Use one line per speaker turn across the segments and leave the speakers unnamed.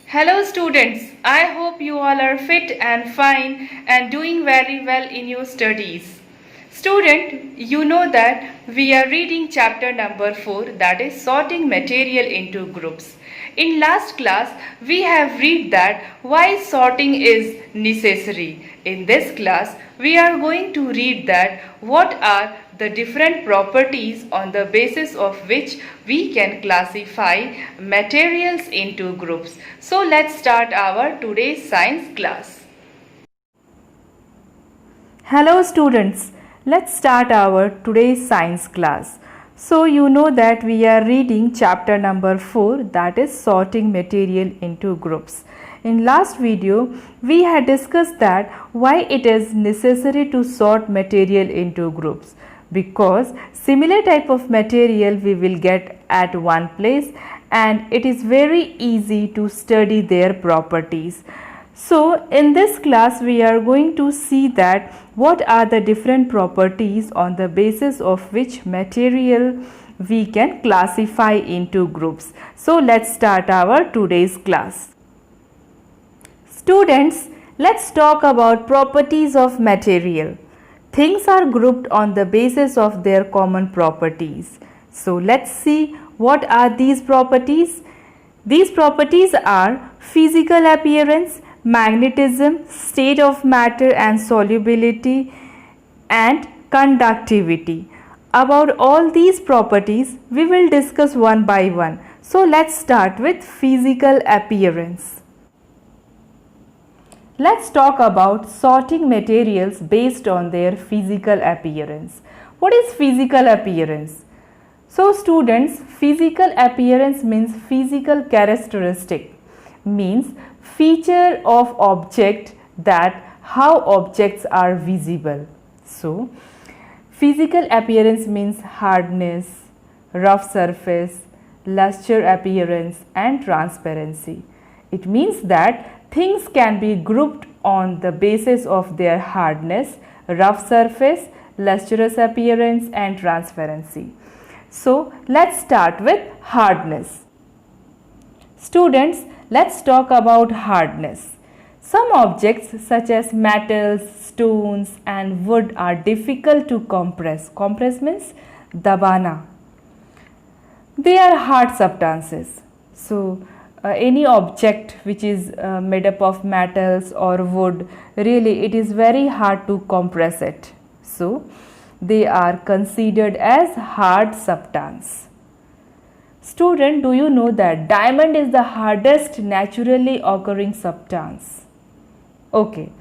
Hello students, I hope you all are fit and fine and doing very well in your studies. Student, you know that we are reading chapter number 4, that is sorting material into groups. In last class, we have read that why sorting is necessary. In this class, we are going to read that what are the different properties on the basis of which we can classify materials into groups. So let's start our today's science class.
Hello students, let's start our today's science class. So you know that we are reading chapter number 4, that is sorting material into groups. In last video, we had discussed that why it is necessary to sort material into groups, because similar type of material we will get at one place and it is very easy to study their properties. So in this class we are going to see that what are the different properties on the basis of which material we can classify into groups. So let's start our today's class. Students, let's talk about properties of material. Things are grouped on the basis of their common properties. So let's see what are these properties. These properties are physical appearance, magnetism, state of matter and solubility, and conductivity. About all these properties we will discuss one by one. So let's start with physical appearance. Let's talk about sorting materials based on their physical appearance. What is physical appearance? So students, physical appearance means physical characteristic, means feature of object, that how objects are visible. So physical appearance means hardness, rough surface, luster appearance and transparency. It means that things can be grouped on the basis of their hardness, rough surface, lustrous appearance and transparency. So let's start with hardness. Students, let's talk about hardness. Some objects such as metals, stones and wood are difficult to compress. Compress means dabana. They are hard substances. So any object which is made up of metals or wood, really it is very hard to compress it. So they are considered as hard substance. Student, do you know that diamond is the hardest naturally occurring substance? Okay.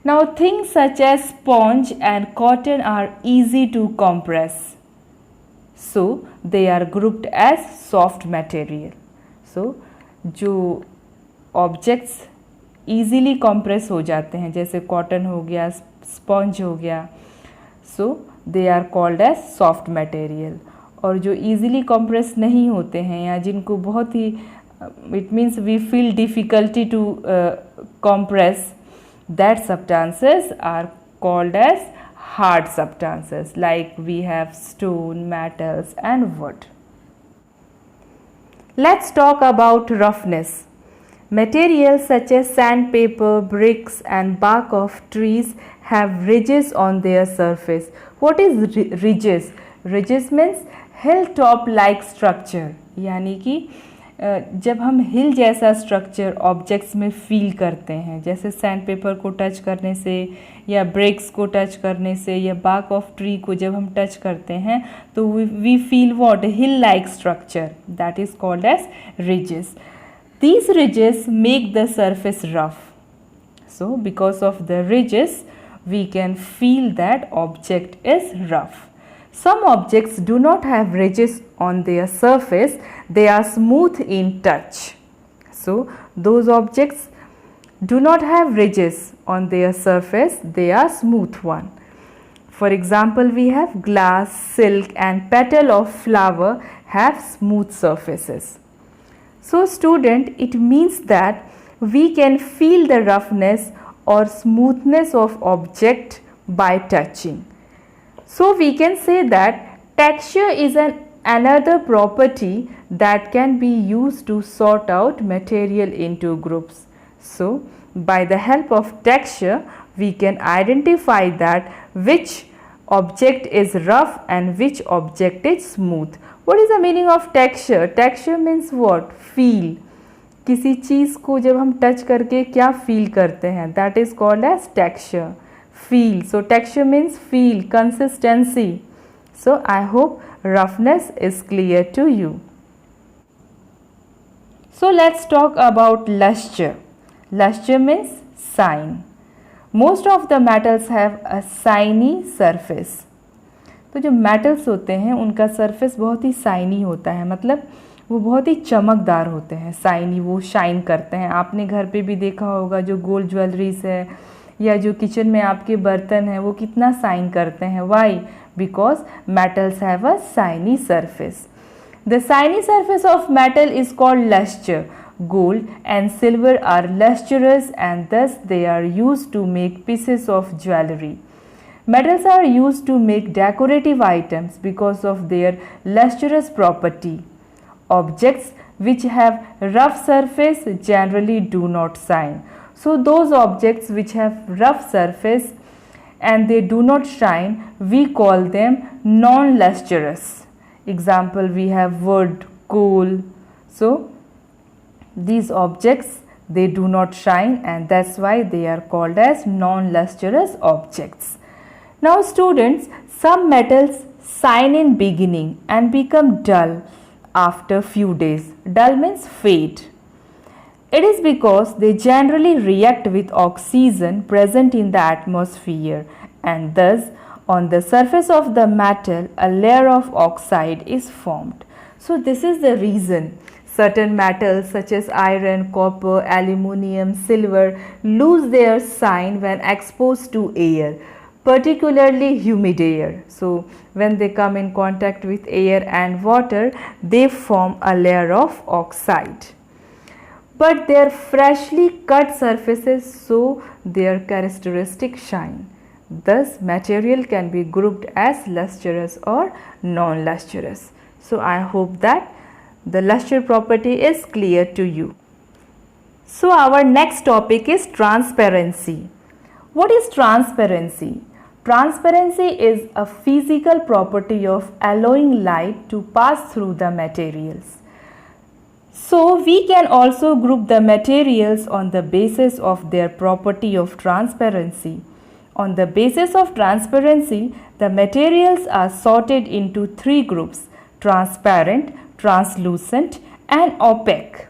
Now things such as sponge and cotton are easy to compress. So they are grouped as soft material. So जो objects easily compress हो जाते हैं, जैसे cotton हो गया, sponge हो गया, so they are called as soft material. और जो ईजीली कंप्रेस नहीं होते हैं या जिनको बहुत ही it means we feel difficulty to compress, that substances are called as hard substances, like we have stone, metals and wood. Let's talk about roughness. Materials such as sandpaper, bricks and bark of trees have ridges on their surface. What is ridges? Ridges means hilltop like structure. यानी कि जब हम हिल जैसा structure objects में feel करते हैं, जैसे sandpaper को टच करने से या ब्रिक्स को टच करने से या बार्क ऑफ ट्री को जब हम टच करते हैं तो we feel what, hill like structure, that is called as ridges. These ridges make the surface rough. So because of the ridges we can feel that object is rough. Some objects do not have ridges on their surface, they are smooth in touch. So those objects do not have ridges on their surface, they are smooth one. For example, we have glass, silk and petal of flower have smooth surfaces. So student, it means that we can feel the roughness or smoothness of object by touching. So we can say that texture is an another property that can be used to sort out material into groups. So, by the help of texture, we can identify that which object is rough and which object is smooth. What is the meaning of texture? Texture means what? Feel. किसी चीज़ को जब हम touch करके क्या feel करते हैं, that is called as texture. Feel. So texture means feel, consistency. So I hope roughness is clear to you. So let's talk about luster. Luster means shine. Most of the metals have a shiny surface. तो जो metals होते हैं उनका surface बहुत ही shiny होता है, मतलब वो बहुत ही चमकदार होते हैं. शाइनी, वो शाइन करते हैं. आपने घर पे भी देखा होगा जो गोल्ड ज्वेलरीज है या जो किचन में आपके बर्तन हैं वो कितना शाइन करते हैं. Why? Because metals have a shiny surface. The shiny surface of metal is called luster. Gold and silver are lustrous and thus they are used to make pieces of jewelry. Metals are used to make decorative items because of their lustrous property. Objects which have rough surface generally do not shine. So those objects which have rough surface and they do not shine, we call them non-lustrous. Example, we have wood, coal. So these objects, they do not shine and that's why they are called as non-lustrous objects. Now students, some metals shine in beginning and become dull after few days. Dull means fade. It is because they generally react with oxygen present in the atmosphere and thus on the surface of the metal, a layer of oxide is formed. So this is the reason certain metals such as iron, copper, aluminium, silver lose their shine when exposed to air, particularly humid air. So when they come in contact with air and water, they form a layer of oxide. But their freshly cut surfaces show their characteristic shine. Thus, material can be grouped as lustrous or non-lustrous. So, I hope that the luster property is clear to you. So, our next topic is transparency. What is transparency? Transparency is a physical property of allowing light to pass through the materials. So, we can also group the materials on the basis of their property of transparency. On the basis of transparency, the materials are sorted into three groups: transparent, translucent and opaque.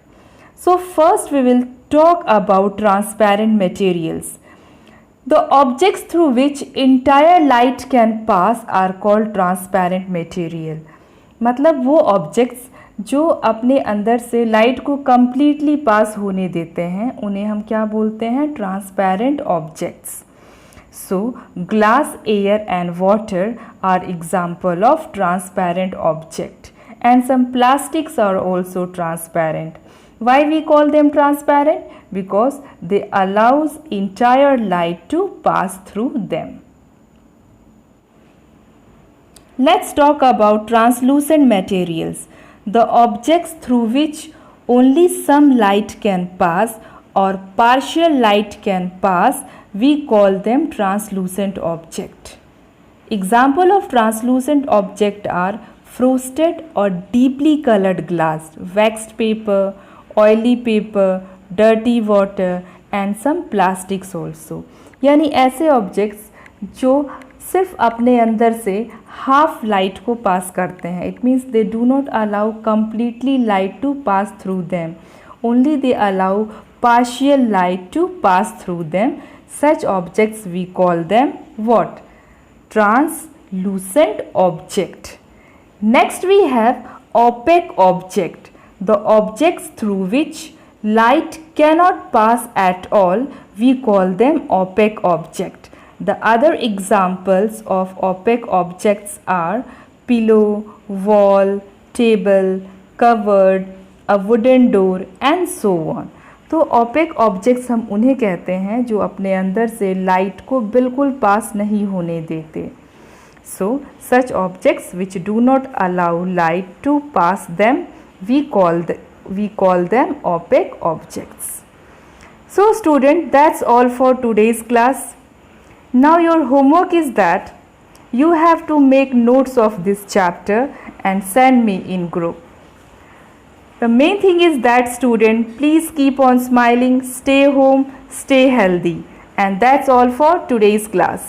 So first we will talk about transparent materials. The objects through which entire light can pass are called transparent material. मतलब वो objects जो अपने अंदर से light को completely पास होने देते हैं उन्हें हम क्या बोलते हैं? transparent objects. So, glass, air and water are example of transparent object and some plastics are also transparent. Why we call them transparent? Because they allows entire light to pass through them. Let's talk about translucent materials. The objects through which only some light can pass or partial light can pass, we call them translucent object. Example of translucent object are frosted or deeply colored glass, waxed paper, oily paper, dirty water and some plastics also. यानी ऐसे objects जो सिर्फ अपने अंदर से half light को पास करते हैं. It means they do not allow completely light to pass through them. Only they allow partial light to pass through them. Such objects we call them what? Translucent object. Next we have opaque object. The objects through which light cannot pass at all, we call them opaque object. The other examples of opaque objects are pillow, wall, table, cupboard, a wooden door and so on. तो opaque objects हम उन्हें कहते हैं जो अपने अंदर से light को बिल्कुल पास नहीं होने देते. So such objects which do not allow light to pass them, we call them opaque objects. So student, that's all for today's class. Now your homework is that you have to make notes of this chapter and send me in group. The main thing is that student, please keep on smiling, stay home, stay healthy. And that's all for today's class.